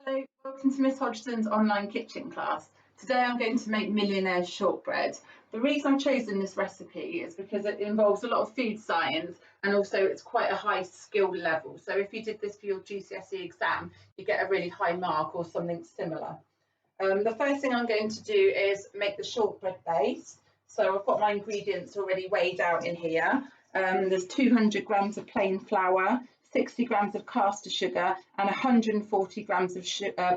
Hello, welcome to Miss Hodgson's online kitchen class. Today I'm going to make Millionaires Shortbread. The reason I've chosen this recipe is because it involves a lot of food science and also it's quite a high skill level. So if you did this for your GCSE exam, you get a really high mark or something similar. The first thing I'm going to do is make the shortbread base. So I've got my ingredients already weighed out in here. There's 200 grams of plain flour, 60 grams of caster sugar and 140 grams of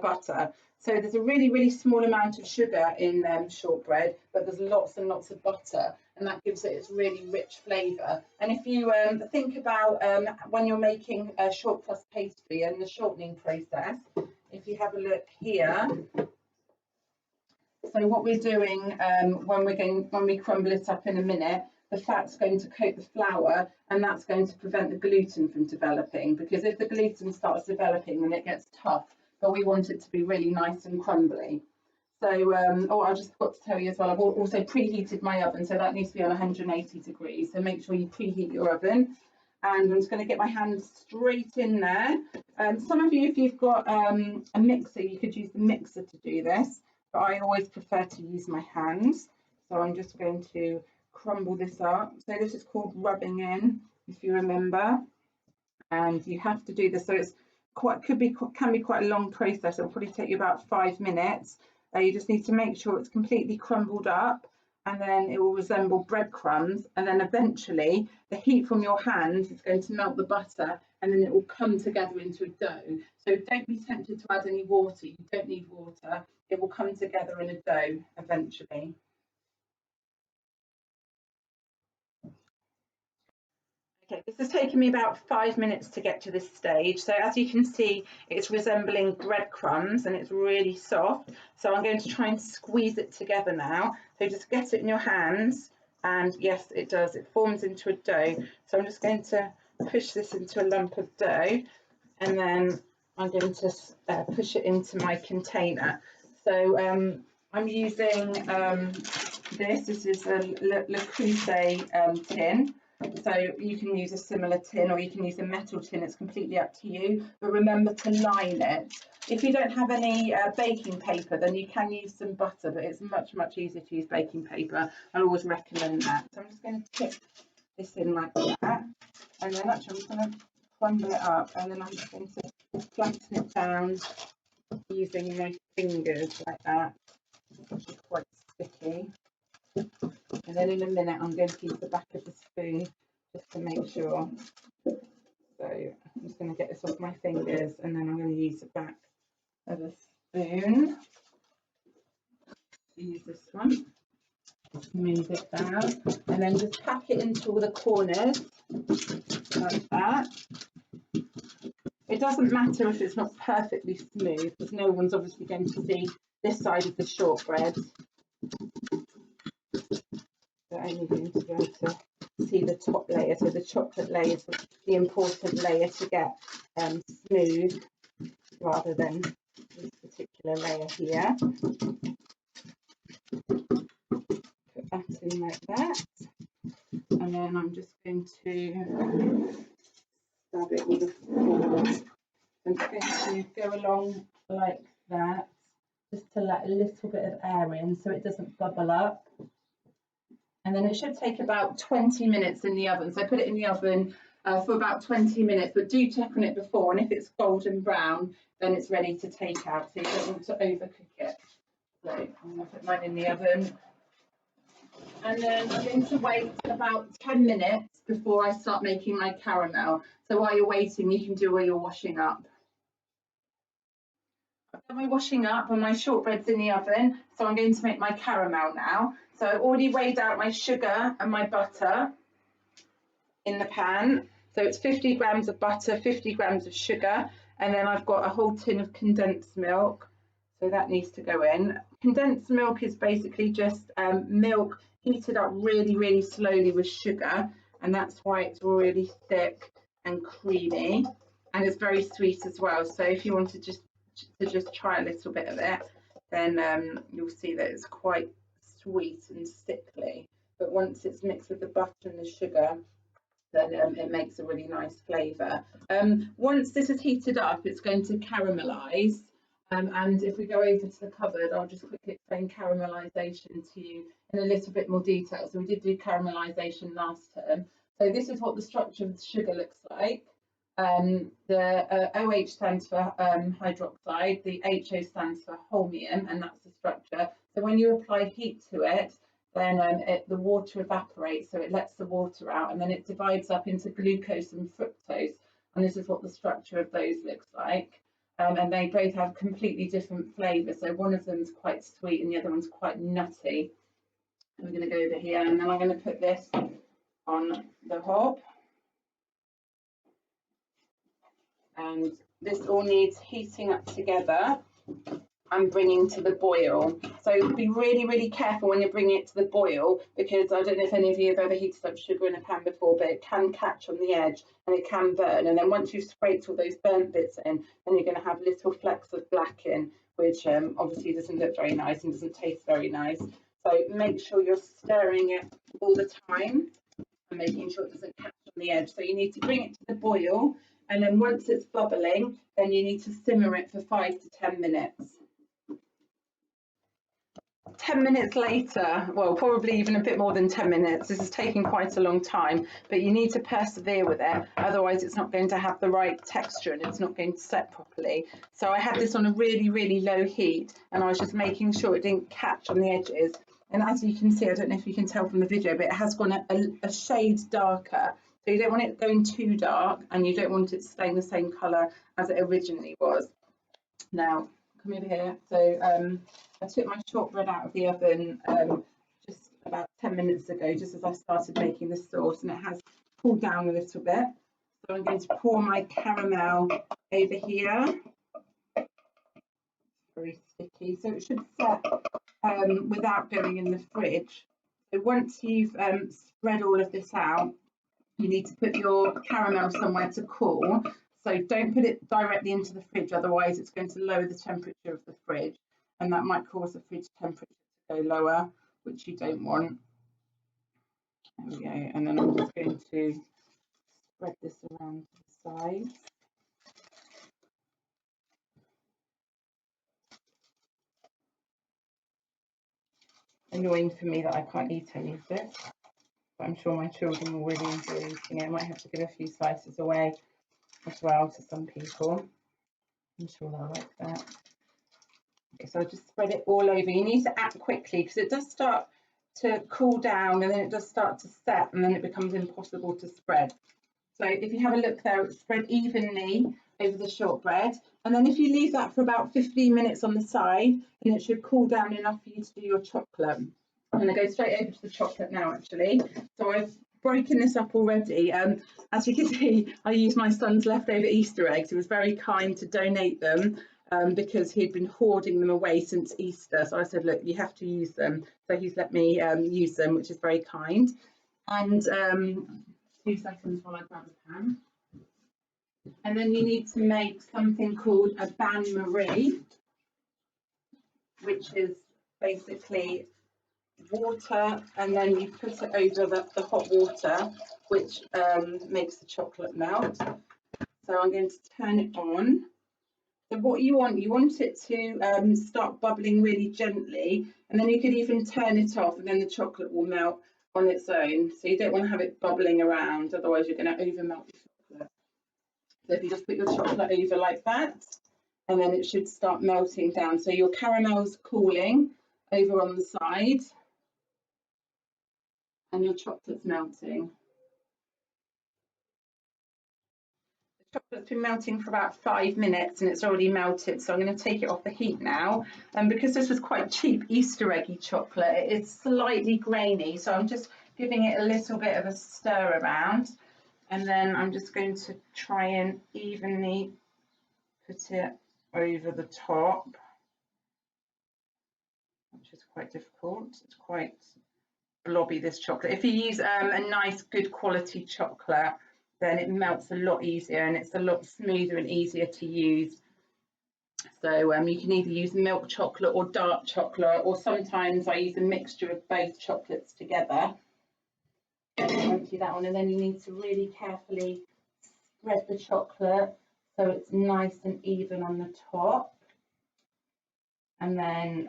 butter. So there's a really small amount of sugar in shortbread, but there's lots and lots of butter, and that gives it its really rich flavour. And if you think about when you're making a short crust pastry and the shortening process, if you have a look here, so what we're doing when we crumble it up in a minute, the fat's going to coat the flour and that's going to prevent the gluten from developing, because if the gluten starts developing then it gets tough, but we want it to be really nice and crumbly. So I just forgot to tell you as well, I've also preheated my oven, so that needs to be on 180 degrees, so make sure you preheat your oven. And I'm just going to get my hand straight in there. Some of you, if you've got a mixer, you could use the mixer to do this, but I always prefer to use my hands. So I'm just going to crumble this up. So this is called rubbing in, if you remember, and you have to do this. So it's can be quite a long process. It'll probably take you about 5 minutes. You just need to make sure it's completely crumbled up, and then it will resemble breadcrumbs, and then eventually the heat from your hands is going to melt the butter and then it will come together into a dough. So don't be tempted to add any water. You don't need water. It will come together in a dough eventually. Okay, this has taken me about 5 minutes to get to this stage. So as you can see, it's resembling breadcrumbs and it's really soft. So I'm going to try and squeeze it together now. So just get it in your hands, and yes, it does. It forms into a dough. So I'm just going to push this into a lump of dough, and then I'm going to push it into my container. So I'm using this is a Le Creuset tin. So you can use a similar tin or you can use a metal tin, it's completely up to you, but remember to line it. If you don't have any baking paper, then you can use some butter, but it's much easier to use baking paper. I always recommend that. So I'm just going to tip this in like that, and then actually I'm going to crumble it up, and then I'm just going to flatten it down using my fingers like that, which is quite sticky. And then in a minute I'm going to use the back of the spoon just to make sure. So I'm just going to get this off my fingers, and then I'm going to use the back of a spoon. Use this one, move it down, and then just pack it into all the corners like that. It doesn't matter if it's not perfectly smooth, because no one's obviously going to see this side of the shortbread. They're only going to be able to see the top layer, so the chocolate layer is the important layer to get smooth, rather than this particular layer here. Put that in like that, and then I'm just going to stab it with a fork. I'm just going to go along like that, just to let a little bit of air in so it doesn't bubble up. And then it should take about 20 minutes in the oven. So put it in the oven for about 20 minutes, but do check on it before. And if it's golden brown, then it's ready to take out. So you don't want to overcook it. So I'm going to put mine in the oven. And then I'm going to wait about 10 minutes before I start making my caramel. So while you're waiting, you can do all your washing up. I've done my washing up and my shortbread's in the oven, so I'm going to make my caramel now. So I've already weighed out my sugar and my butter in the pan. So it's 50 grams of butter, 50 grams of sugar, and then I've got a whole tin of condensed milk. So that needs to go in. Condensed milk is basically just milk heated up really slowly with sugar, and that's why it's really thick and creamy, and it's very sweet as well. So if you want to just try a little bit of it, then you'll see that it's quite sweet and sickly, but once it's mixed with the butter and the sugar, then it makes a really nice flavour. Once this is heated up, it's going to caramelize, And if we go over to the cupboard, I'll just quickly explain caramelisation to you in a little bit more detail. So we did do caramelisation last term. So this is what the structure of the sugar looks like. The OH stands for hydroxide, the HO stands for holmium, and that's the structure. So when you apply heat to it, then the water evaporates, so it lets the water out, and then it divides up into glucose and fructose. And this is what the structure of those looks like. And they both have completely different flavours. So one of them is quite sweet and the other one's quite nutty. I'm going to go over here, and then I'm going to put this on the hob. And this all needs heating up together and bringing to the boil. So be really, really careful when you're bringing it to the boil, because I don't know if any of you have ever heated up sugar in a pan before, but it can catch on the edge and it can burn. And then once you've scraped all those burnt bits in, then you're going to have little flecks of black in, which obviously doesn't look very nice and doesn't taste very nice. So make sure you're stirring it all the time and making sure it doesn't catch on the edge. So you need to bring it to the boil, and then once it's bubbling, then you need to simmer it for 5 to 10 minutes. 10 minutes later, well, probably even a bit more than 10 minutes. This is taking quite a long time, but you need to persevere with it. Otherwise, it's not going to have the right texture and it's not going to set properly. So I had this on a really, really low heat, and I was just making sure it didn't catch on the edges. And as you can see, I don't know if you can tell from the video, but it has gone a shade darker. So you don't want it going too dark, and you don't want it staying the same colour as it originally was. Now, come over here. So I took my shortbread out of the oven just about 10 minutes ago, just as I started making the sauce, and it has cooled down a little bit. So I'm going to pour my caramel over here. Very sticky, so it should set without going in the fridge. So once you've spread all of this out, you need to put your caramel somewhere to cool. So don't put it directly into the fridge, otherwise it's going to lower the temperature of the fridge, and that might cause the fridge temperature to go lower, which you don't want. There we go. And then I'm just going to spread this around to the sides. Annoying for me that I can't eat any of this, but I'm sure my children will really enjoy eating it. I might have to give a few slices away as well to some people. I'm sure they'll like that. Okay, so I just spread it all over. You need to act quickly because it does start to cool down, and then it does start to set, and then it becomes impossible to spread. So if you have a look there, it's spread evenly over the shortbread, and then if you leave that for about 15 minutes on the side, then it should cool down enough for you to do your chocolate. I'm going to go straight over to the chocolate now, actually. So I've broken this up already. As you can see, I used my son's leftover Easter eggs. He was very kind to donate them because he'd been hoarding them away since Easter. So I said, look, you have to use them. So he's let me use them, which is very kind. And 2 seconds while I grab a pan. And then you need to make something called a bain-marie, which is basically water, and then you put it over the hot water, which makes the chocolate melt. So I'm going to turn it on. So what you want it to start bubbling really gently, and then you could even turn it off, and then the chocolate will melt on its own. So you don't want to have it bubbling around, otherwise you're going to over melt the chocolate. So if you just put your chocolate over like that, and then it should start melting down. So your caramel's cooling over on the side, and your chocolate's melting. The chocolate's been melting for about 5 minutes and it's already melted, so I'm going to take it off the heat now. And because this was quite cheap Easter eggy chocolate, it is slightly grainy, so I'm just giving it a little bit of a stir around, and then I'm just going to try and evenly put it over the top, which is quite difficult. It's quite blobby, this chocolate. If you use a nice good quality chocolate, then it melts a lot easier and it's a lot smoother and easier to use. So you can either use milk chocolate or dark chocolate, or sometimes I use a mixture of both chocolates together. Empty that on, and then you need to really carefully spread the chocolate so it's nice and even on the top. and then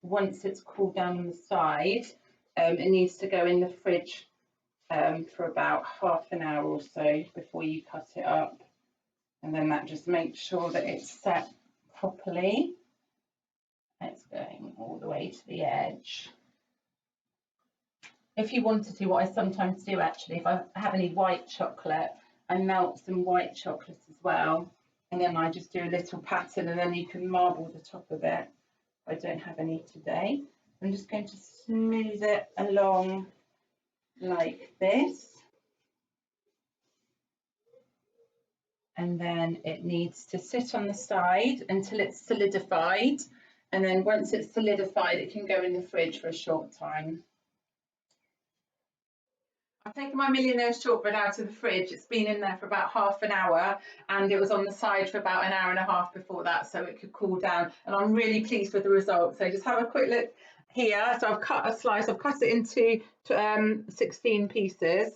once it's cooled down on the side, it needs to go in the fridge for about half an hour or so before you cut it up, and then that just makes sure that it's set properly. It's going all the way to the edge. If you wanted to, what I sometimes do actually, if I have any white chocolate, I melt some white chocolate as well, and then I just do a little pattern, and then you can marble the top of it. I don't have any today. I'm just going to smooth it along like this. And then it needs to sit on the side until it's solidified. And then once it's solidified, it can go in the fridge for a short time. I've taken my Millionaires Shortbread out of the fridge. It's been in there for about half an hour, and it was on the side for about an hour and a half before that, so it could cool down. And I'm really pleased with the results. So just have a quick look here. So I've cut a slice. I've cut it into 16 pieces,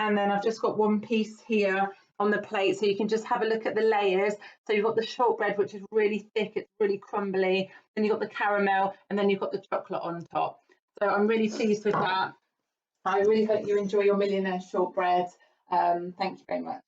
and then I've just got one piece here on the plate, so you can just have a look at the layers. So you've got the shortbread, which is really thick, it's really crumbly, then you've got the caramel, and then you've got the chocolate on top. So I'm really pleased with that. I really hope you enjoy your Millionaire Shortbread. Thank you very much.